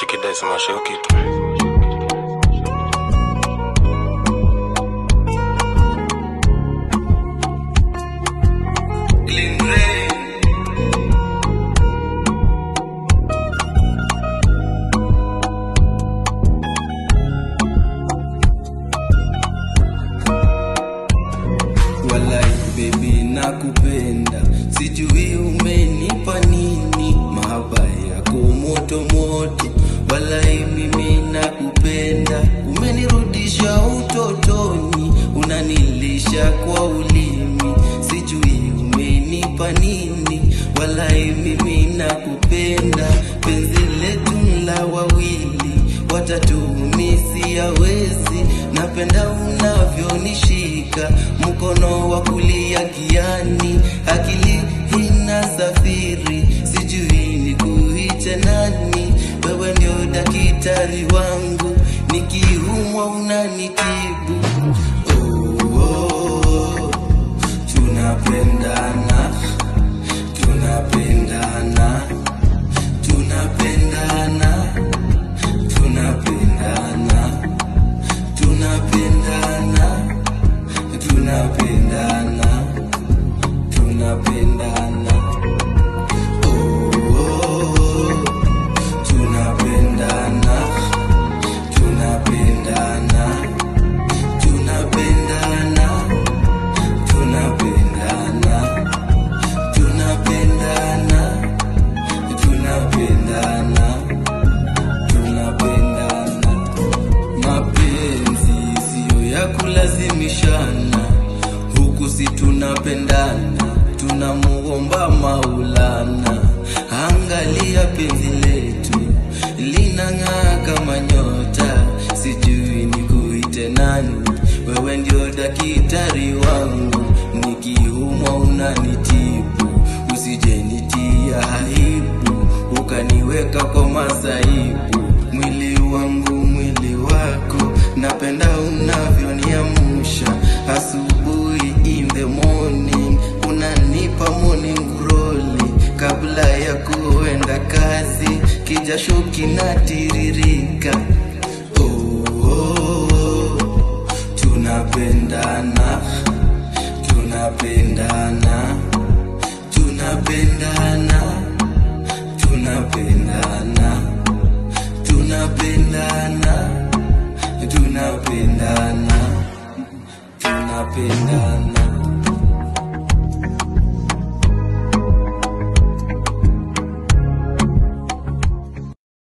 kidai smasha hiyo kitu. Walai baby nakupenda, sijui umenipa nini, mahaba yako moto moto. Walai mimi nakupenda, umenirudisha utotoni, unanilisha kwa ulimi, sijui umenipa nini. Walai mimi nakupenda, penzi letu la wawili, watatu misi hawezi. Napenda unavyonishika mkono wa kulia kiani, akili inasafiri, sijui nikuite nani. Wewe ndio daktari wangu, nikiumwa unanitibu. Oh, oh, tunapendana, tunapendana, tunapendana, tunapendana, tunapendana, tunapendana, tunapendana. Oh, oh, tunapendana, tunapendana, tunapendana, tunapendana, tunapendana, tunapendana, tunapendana. Mapenzi sio ya kulazimishana, huku si tunapendana, tunamuomba Maulana. Angalia penzi letu linang'aa kama nyota, sijui nikuite nani. Wewe ndio daktari wangu, nikiumwa unanitibu, usijenitia aibu, ukaniweka kwa masaibu. Mwili wangu mwili wako, napenda unavyoniamsha asubuhi in the morning, unanipa morning glory kabla ya kuenda kazi, kijasho kinatiririka. Oh, oh, tunapendana, tunapendana, tunapendana, tunapendana.